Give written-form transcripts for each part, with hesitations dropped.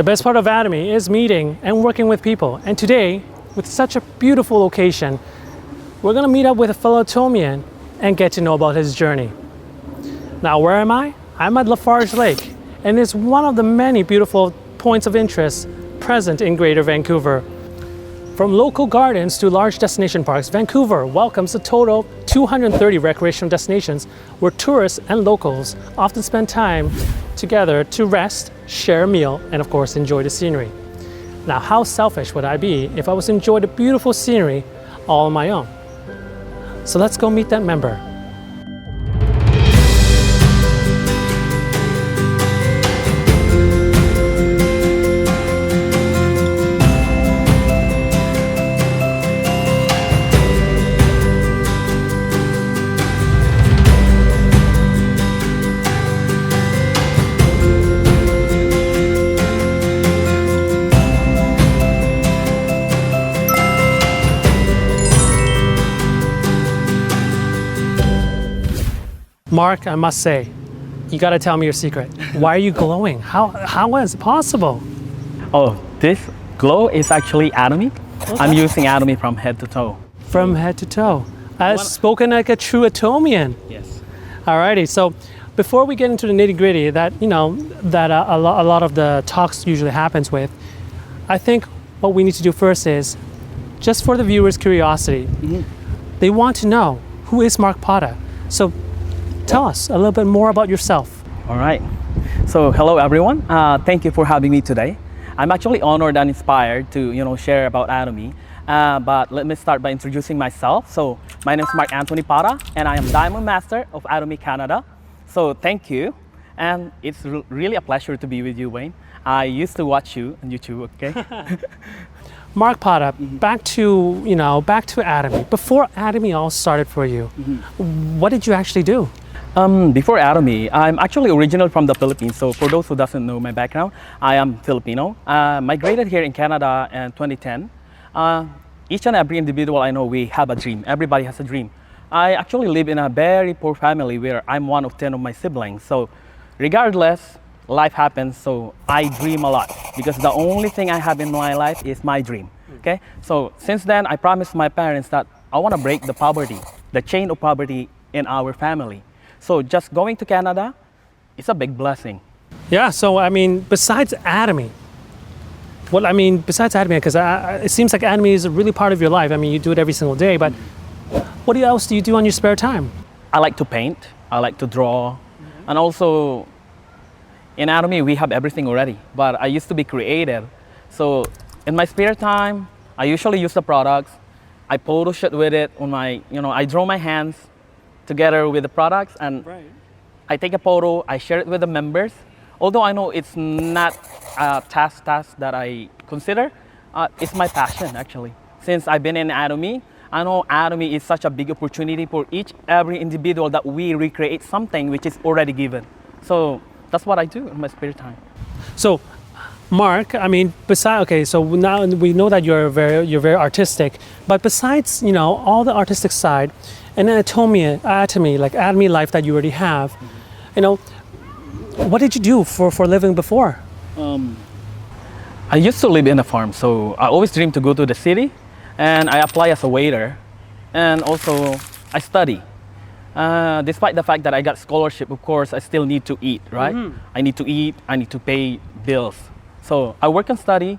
The best part of Atomy is meeting and working with people. And today, with such a beautiful location, we're gonna meet up with a fellow Atomian and get to know about his journey. Now, where am I? I'm at Lafarge Lake, and it's one of the many beautiful points of interest present in Greater Vancouver. From local gardens to large destination parks, Vancouver welcomes a total of 230 recreational destinations where tourists and locals often spend time together to rest, share a meal, and of course enjoy the scenery. Now, how selfish would I be if I was to enjoy the beautiful scenery all on my own? So let's go meet that member. Mark, I must say, you gotta tell me your secret. Why are you glowing? How is it possible? Oh, this glow is actually Atomy. Okay. I'm using Atomy from head to toe. From head to toe. Spoken like a true Atomian. Yes. Alrighty, so before we get into the nitty gritty that, a lot of the talks usually happens with, I think what we need to do first is, just for the viewers' curiosity, they want to know, who is Mark Pata? So tell us a little bit more about yourself. All right. So hello everyone. Thank you for having me today. I'm actually honored and inspired to share about Atomy. But let me start by introducing myself. So my name is Mark Anthony Pata, and I am Diamond Master of Atomy Canada. So thank you, and it's really a pleasure to be with you, Wayne. I used to watch you on YouTube. Okay. Mark Pata, back to Atomy. Before Atomy all started for you, what did you actually do? Before Atomy, I'm actually original from the Philippines. So for those who doesn't know my background, I am Filipino. Migrated here in Canada in 2010. Each and every individual I know, we have a dream. Everybody has a dream. I actually live in a very poor family where I'm one of 10 of my siblings. So regardless, life happens. So I dream a lot because the only thing I have in my life is my dream. Okay. So since then, I promised my parents that I want to break the poverty, the chain of poverty in our family. So just going to Canada, it's a big blessing. Yeah, so I mean, besides Atomy, because it seems like Atomy is a really part of your life. I mean, you do it every single day, but what else do you do on your spare time? I like to paint, I like to draw, and also in Atomy, we have everything already, but I used to be creative. So in my spare time, I usually use the products, I photo shoot with it on my, I draw my hands together with the products, and I take a photo, I share it with the members. Although I know it's not a task that I consider, it's my passion actually. Since I've been in Atomy, I know Atomy is such a big opportunity for every individual that we recreate something which is already given. So that's what I do in my spare time. So Mark, I mean, so now we know that you're very artistic, but besides, all the artistic side, and then Atomy life that you already have, what did you do for living before? I used to live in a farm, so I always dreamed to go to the city, and I apply as a waiter, and also I study. Despite the fact that I got scholarship, of course, I still need to eat, right? I need to eat, I need to pay bills. So I work and study,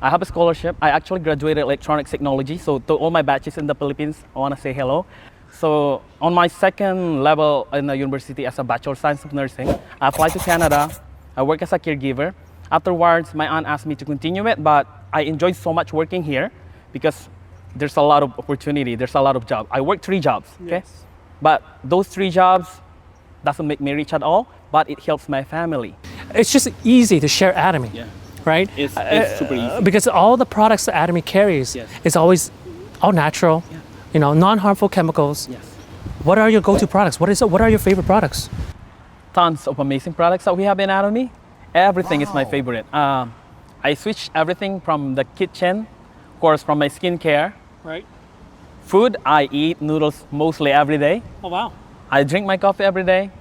I have a scholarship. I actually graduated electronics technology, so to all my batches in the Philippines, I want to say hello. So on my second level in the university as a Bachelor of Science of Nursing, I applied to Canada. I work as a caregiver. Afterwards, my aunt asked me to continue it, but I enjoyed so much working here because there's a lot of opportunity, there's a lot of jobs. I work 3 jobs, okay? Yes. But those 3 jobs doesn't make me rich at all, but it helps my family. It's just easy to share Atomy, right? It's super easy. Because all the products that Atomy carries is always all natural. Non-harmful chemicals. Yes. What are your go-to products? What are your favorite products? Tons of amazing products that we have in Atomy. Everything is my favorite. I switch everything from the kitchen, of course, from my skincare. Right. Food, I eat noodles mostly every day. Oh, wow. I drink my coffee every day.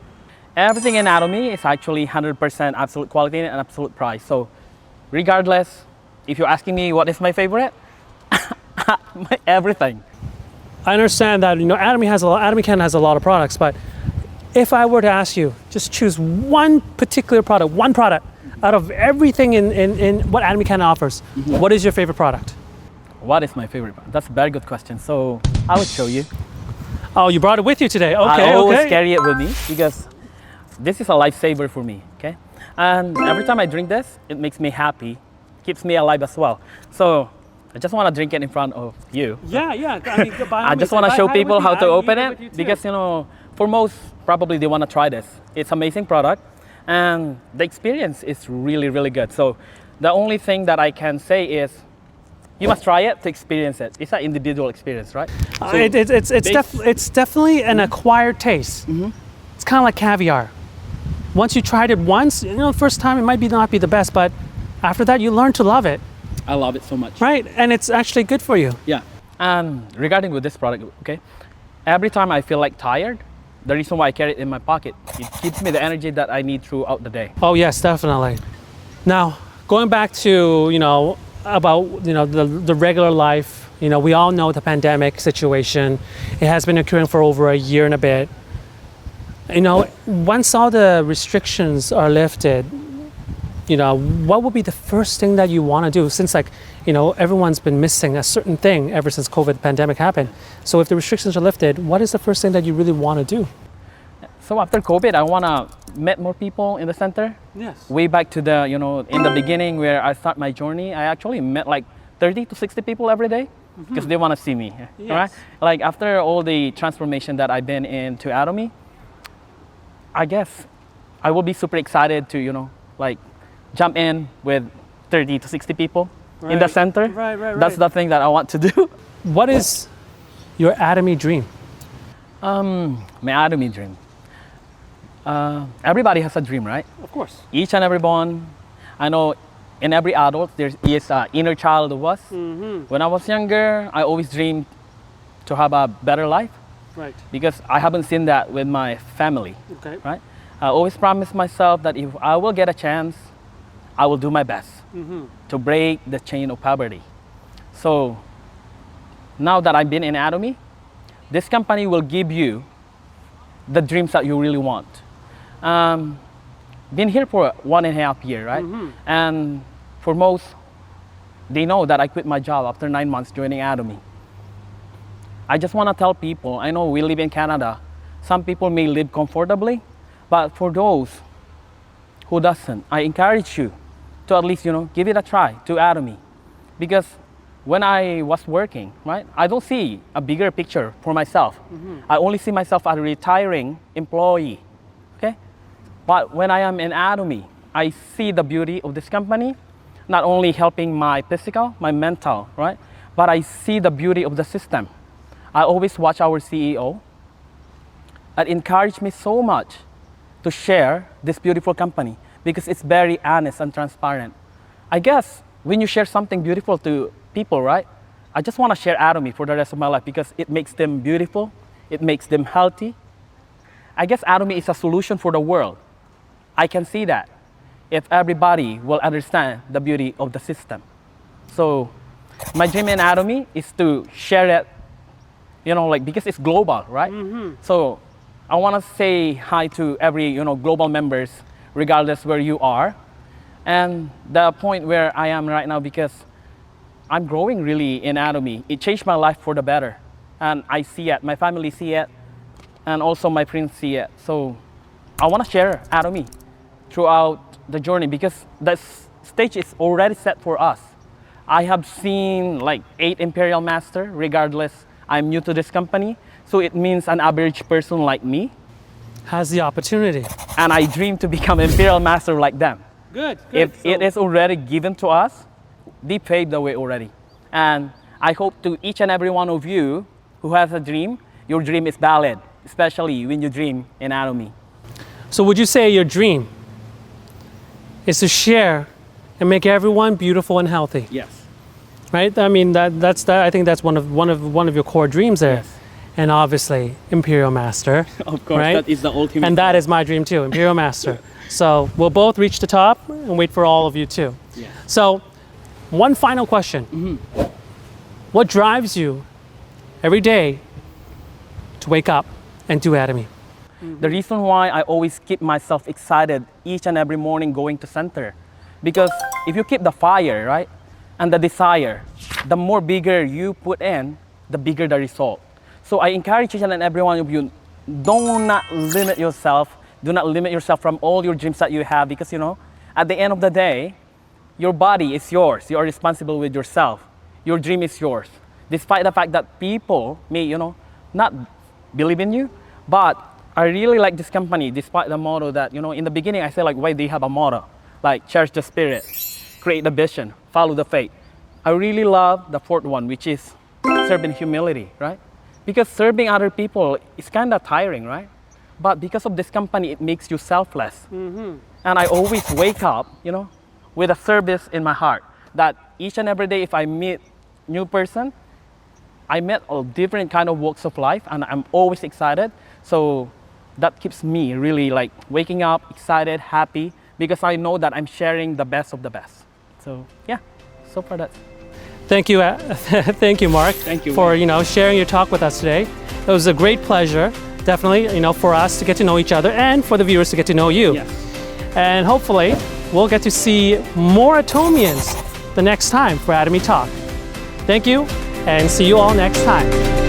Everything in Atomy is actually 100% absolute quality and absolute price. So regardless, if you're asking me what is my favorite, everything. I understand that Atomy Can has a lot of products, but if I were to ask you, just choose one particular product, one product out of everything in what Atomy Can offers, what is your favorite product? What is my favorite? That's a very good question. So I will show you. Oh, you brought it with you today. Okay, I always okay. carry it with me because this is a lifesaver for me. Okay, and every time I drink this, it makes me happy, keeps me alive as well. So I just want to drink it in front of you. Yeah. I mean, I just want to show people how to open it because for most probably they want to try this. It's an amazing product, and the experience is really really good. So the only thing that I can say is you must try it to experience it. It's an individual experience, right? So It's definitely an acquired taste. It's kind of like caviar. Once you tried it once, the first time it might not be the best, but after that you learn to love it. I love it so much. Right, and it's actually good for you. Yeah. And regarding with this product, okay, every time I feel like tired, the reason why I carry it in my pocket, it gives me the energy that I need throughout the day. Oh yes, definitely. Now, going back to, the regular life, we all know the pandemic situation. It has been occurring for over a year and a bit. Once all the restrictions are lifted, what would be the first thing that you want to do? Since everyone's been missing a certain thing ever since COVID pandemic happened. So if the restrictions are lifted, what is the first thing that you really want to do? So after COVID, I want to meet more people in the center. Yes. Way back to the, in the beginning where I start my journey, I actually met like 30 to 60 people every day because they want to see me. Yes. Right? Like after all the transformation that I've been into Atomy, I guess I will be super excited to, jump in with 30 to 60 people in the center. Right. That's the thing that I want to do. What is your Atomy dream? My Atomy dream. Everybody has a dream, right? Of course. Each and every one. I know in every adult there is an inner child of us. When I was younger, I always dreamed to have a better life. Right. Because I haven't seen that with my family. Okay. Right? I always promised myself that if I will get a chance, I will do my best to break the chain of poverty. So now that I've been in Atomy, this company will give you the dreams that you really want. Been here for 1.5 years, right? And for most, they know that I quit my job after 9 months joining Atomy. I just want to tell people, I know we live in Canada. Some people may live comfortably, but for those who doesn't, I encourage you to at least, give it a try to Atomy. Because when I was working, right, I don't see a bigger picture for myself. I only see myself as a retiring employee, okay? But when I am in Atomy, I see the beauty of this company, not only helping my physical, my mental, right? But I see the beauty of the system. I always watch our CEO. It encouraged me so much to share this beautiful company because it's very honest and transparent. I guess when you share something beautiful to people, right? I just want to share Atomy for the rest of my life because it makes them beautiful, it makes them healthy. I guess Atomy is a solution for the world. I can see that if everybody will understand the beauty of the system. So my dream in Atomy is to share it, because it's global, right? So I want to say hi to every, global members, regardless where you are. And the point where I am right now, because I'm growing really in Atomy. It changed my life for the better. And I see it, my family see it, and also my friends see it. So I want to share Atomy throughout the journey because the stage is already set for us. I have seen like 8 Imperial Master, regardless, I'm new to this company. So it means an average person like me has the opportunity. And I dream to become Imperial Master like them. Good. If it is already given to us, they paved the way already. And I hope to each and every one of you who has a dream, your dream is valid, especially when you dream in Atomy. So would you say your dream is to share and make everyone beautiful and healthy? Yes. Right? I mean, that's I think that's one of your core dreams there. Yes. And obviously, Imperial Master. Of course, right? that is the ultimate. And that is my dream too, Imperial Master. So we'll both reach the top and wait for all of you too. Yeah. So, one final question. What drives you every day to wake up and do Atomy? The reason why I always keep myself excited each and every morning going to center, because if you keep the fire, right, and the desire, the more bigger you put in, the bigger the result. So I encourage each and every one of you, do not limit yourself. Do not limit yourself from all your dreams that you have, because at the end of the day, your body is yours. You are responsible with yourself. Your dream is yours. Despite the fact that people may, not believe in you, but I really like this company, despite the motto that, in the beginning I said, like, why they have a motto? Like, cherish the spirit, create the vision, follow the faith. I really love the fourth one, which is serve in humility, right? Because serving other people is kind of tiring, right? But because of this company, it makes you selfless. And I always wake up, with a service in my heart. That each and every day, if I meet new person, I met all different kind of walks of life, and I'm always excited. So that keeps me really like waking up, excited, happy, because I know that I'm sharing the best of the best. So yeah, so far that's. Thank you, thank you, Mark. Thank you, for sharing your talk with us today. It was a great pleasure, definitely, for us to get to know each other and for the viewers to get to know you. Yes. And hopefully, we'll get to see more Atomians the next time for Atomy Talk. Thank you, and see you all next time.